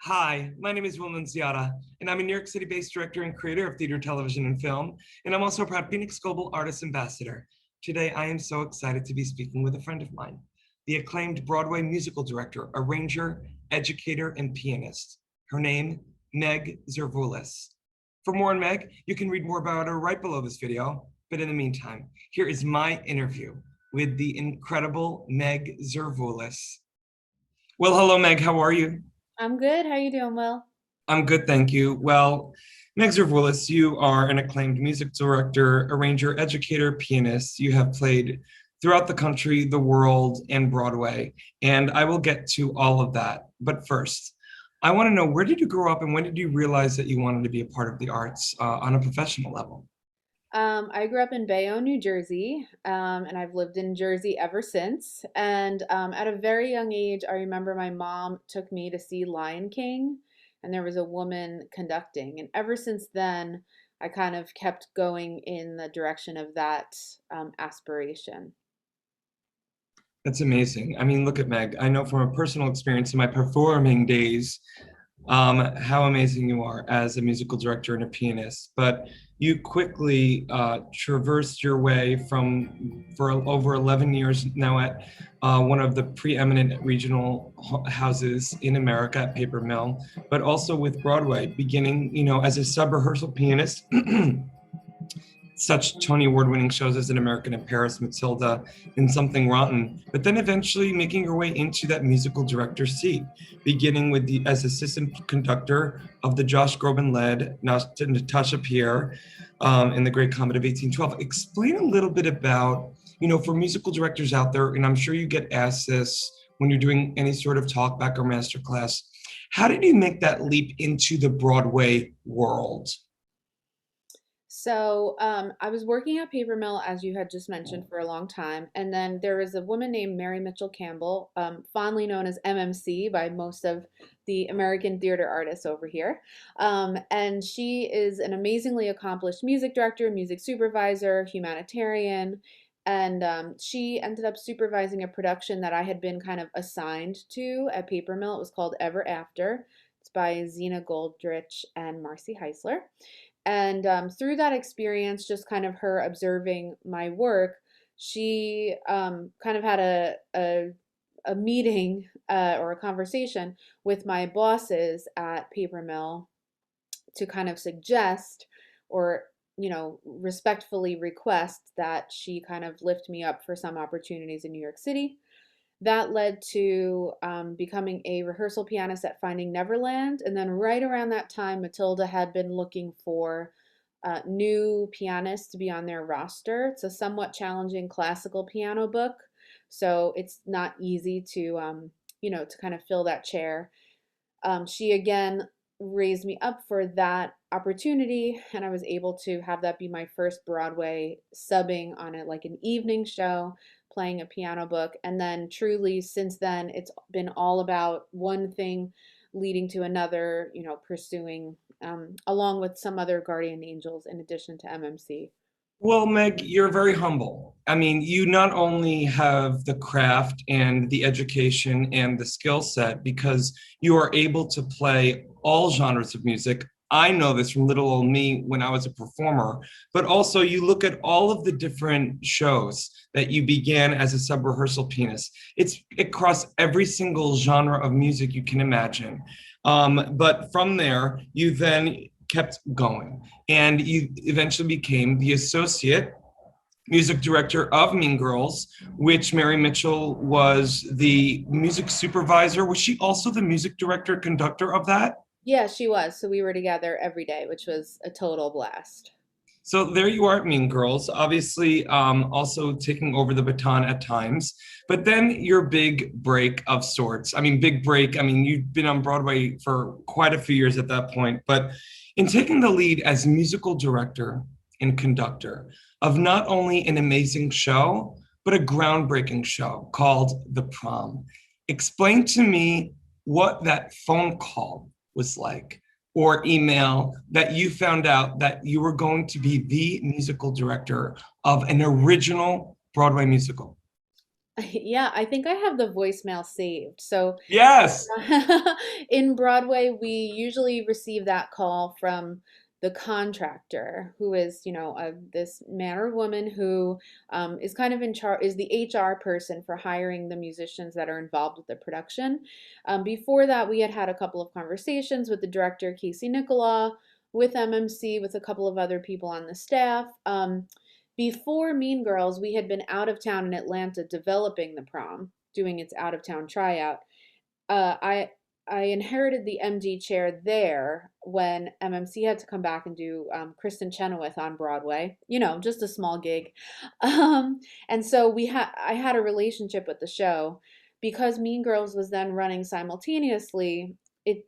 Hi, my name is NUNZIATA, and I'm a New York City-based director and creator of theater, television, and film, and I'm also a proud FENIX Global Artist Ambassador. Today, I am so excited to be speaking with a friend of mine, the acclaimed Broadway musical director, arranger, educator, and pianist. Her name, Meg Zervoulis. For more on Meg, you can read more about her right below this video, but in the meantime, here is my interview with the incredible Meg Zervoulis. Well, hello, Meg, how are you? I'm good. How you doing, Will? I'm good, thank you. Well, Meg Zervoulis, you are an acclaimed music director, arranger, educator, pianist. You have played throughout the country, the world, and Broadway. And I will get to all of that. But first, I want to know, where did you grow up and when did you realize that you wanted to be a part of the arts on a professional level? I grew up in Bayonne, New Jersey, and I've lived in Jersey ever since. And at a very young age, I remember my mom took me to see Lion King, and there was a woman conducting. And ever since then, I kind of kept going in the direction of that aspiration. That's amazing. I mean, look at Meg. I know from a personal experience in my performing days, how amazing you are as a musical director and a pianist. But you quickly traversed your way for over 11 years now at one of the preeminent regional houses in America at Paper Mill, but also with Broadway, beginning, as a sub-rehearsal pianist. Such Tony Award-winning shows as An American in Paris, Matilda, and Something Rotten, but then eventually making your way into that musical director seat, beginning with as assistant conductor of the Josh Groban-led Natasha Pierre in The Great Comet of 1812. Explain a little bit about, for musical directors out there, and I'm sure you get asked this when you're doing any sort of talkback or masterclass, how did you make that leap into the Broadway world? I was working at Paper Mill, as you had just mentioned, for a long time. And then there was a woman named Mary Mitchell Campbell, fondly known as MMC by most of the American theater artists over here. And she is an amazingly accomplished music director, music supervisor, humanitarian. And she ended up supervising a production that I had been kind of assigned to at Paper Mill. It was called Ever After. It's by Zena Goldrich and Marcy Heisler. And through that experience, just kind of her observing my work, she kind of had a meeting or a conversation with my bosses at Paper Mill to kind of suggest or respectfully request that she kind of lift me up for some opportunities in New York City. That led to becoming a rehearsal pianist at Finding Neverland. And then right around that time, Matilda had been looking for new pianists to be on their roster. It's a somewhat challenging classical piano book, so it's not easy to kind of fill that chair. She again raised me up for that opportunity, and I was able to have that be my first Broadway subbing on it, like an evening show, playing a piano book. And then truly since then, it's been all about one thing leading to another, pursuing along with some other guardian angels in addition to MMC. Well, Meg, you're very humble. I mean, you not only have the craft and the education and the skill set because you are able to play all genres of music. I know this from little old me when I was a performer, but also you look at all of the different shows that you began as a sub-rehearsal pianist. It's across every single genre of music you can imagine. But from there, you then kept going and you eventually became the associate music director of Mean Girls, which Mary Mitchell was the music supervisor. Was she also the music director, conductor of that? Yeah, she was. So we were together every day, which was a total blast. So there you are at Mean Girls, obviously also taking over the baton at times, but then your big break of sorts. I mean, big break. I mean, you've been on Broadway for quite a few years at that point, but in taking the lead as musical director and conductor of not only an amazing show, but a groundbreaking show called The Prom. Explain to me what that phone call was like or email that you found out that you were going to be the musical director of an original Broadway musical. Yeah, I think I have the voicemail saved. So Yes. in Broadway, we usually receive that call from the contractor, who is, this man or woman who is kind of in charge, is the HR person for hiring the musicians that are involved with the production. Before that, we had had a couple of conversations with the director, Casey Nicola, with MMC, with a couple of other people on the staff. Before Mean Girls, we had been out of town in Atlanta developing the prom, doing its out of town tryout. uh, I I inherited the MD chair there when MMC had to come back and do Kristen Chenoweth on Broadway. Just a small gig, and so I had a relationship with the show because Mean Girls was then running simultaneously.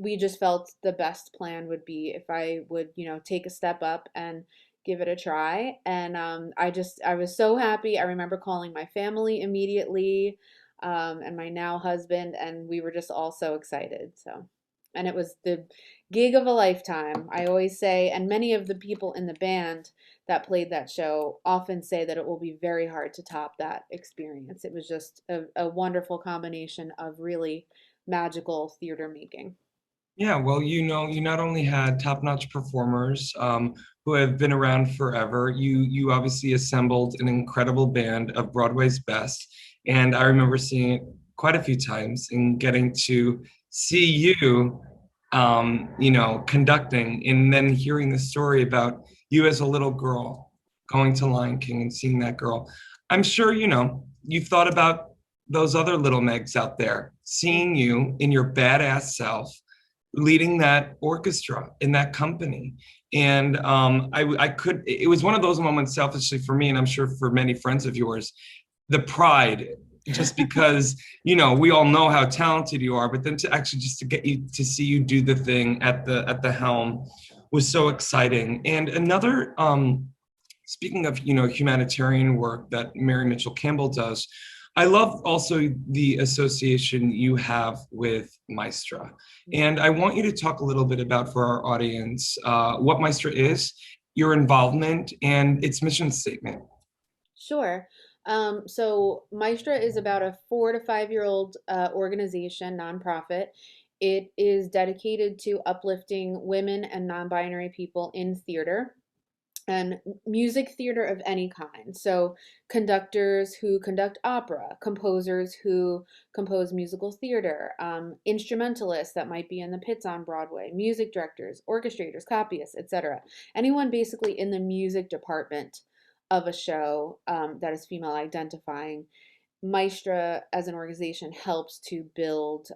We just felt the best plan would be if I would take a step up and give it a try. And I was so happy. I remember calling my family immediately, and my now husband, and we were just all so excited. So, and it was the gig of a lifetime, I always say, and many of the people in the band that played that show often say that it will be very hard to top that experience. It was just a wonderful combination of really magical theater making. Yeah, well, you not only had top-notch performers who have been around forever, you obviously assembled an incredible band of Broadway's best. And I remember seeing it quite a few times and getting to see you, conducting, and then hearing the story about you as a little girl going to Lion King and seeing that girl. I'm sure, you've thought about those other little Megs out there, seeing you in your badass self leading that orchestra in that company. And it was one of those moments selfishly for me, and I'm sure for many friends of yours, the pride, just because, we all know how talented you are, but then to actually just to get you to see you do the thing at the helm was so exciting. And another, speaking of, humanitarian work that Mary Mitchell Campbell does, I love also the association you have with Maestra. And I want you to talk a little bit about, for our audience, what Maestra is, your involvement, and its mission statement. Sure. So Maestra is about a 4 to 5 year old organization, nonprofit. It is dedicated to uplifting women and non-binary people in theater and music theater of any kind. So, conductors who conduct opera, composers who compose musical theater, instrumentalists that might be in the pits on Broadway, music directors, orchestrators, copyists, etc. Anyone basically in the music department of a show that is female identifying. Maestra as an organization helps to build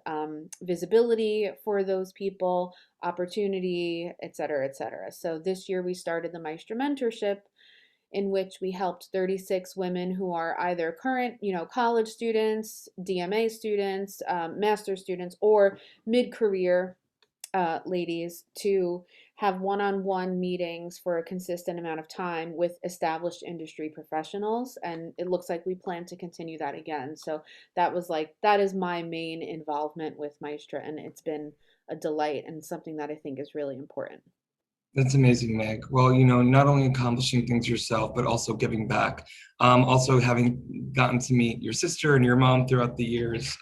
visibility for those people, opportunity, et cetera, et cetera. So this year we started the Maestra Mentorship, in which we helped 36 women who are either current, college students, DMA students, master students, or mid-career ladies to have one-on-one meetings for a consistent amount of time with established industry professionals, and it looks like we plan to continue that again. So that is my main involvement with Maestra, and it's been a delight and something that I think is really important. That's amazing, Meg. Well, not only accomplishing things yourself, but also giving back. Also having gotten to meet your sister and your mom throughout the years.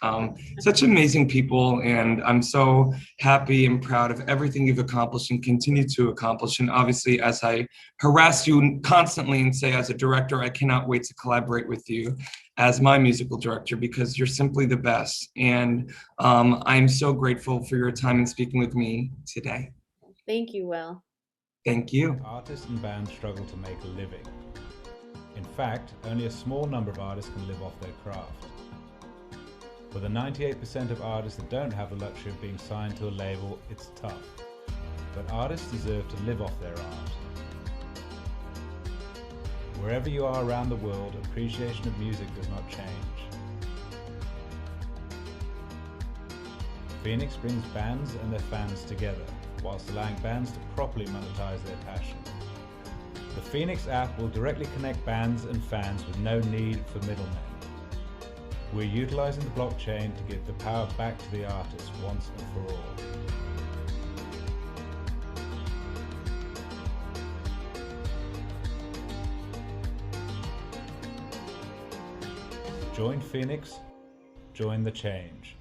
Such amazing people, and I'm so happy and proud of everything you've accomplished and continue to accomplish. And obviously, as I harass you constantly and say, as a director, I cannot wait to collaborate with you as my musical director, because you're simply the best. And I'm so grateful for your time and speaking with me today. Thank you, Will. Thank you. Artists and bands struggle to make a living. In fact, only a small number of artists can live off their craft. For the 98% of artists that don't have the luxury of being signed to a label, it's tough. But artists deserve to live off their art. Wherever you are around the world, appreciation of music does not change. FENIX brings bands and their fans together, whilst allowing bands to properly monetize their passion. The FENIX app will directly connect bands and fans with no need for middlemen. We're utilizing the blockchain to give the power back to the artist once and for all. Join FENIX, join the change.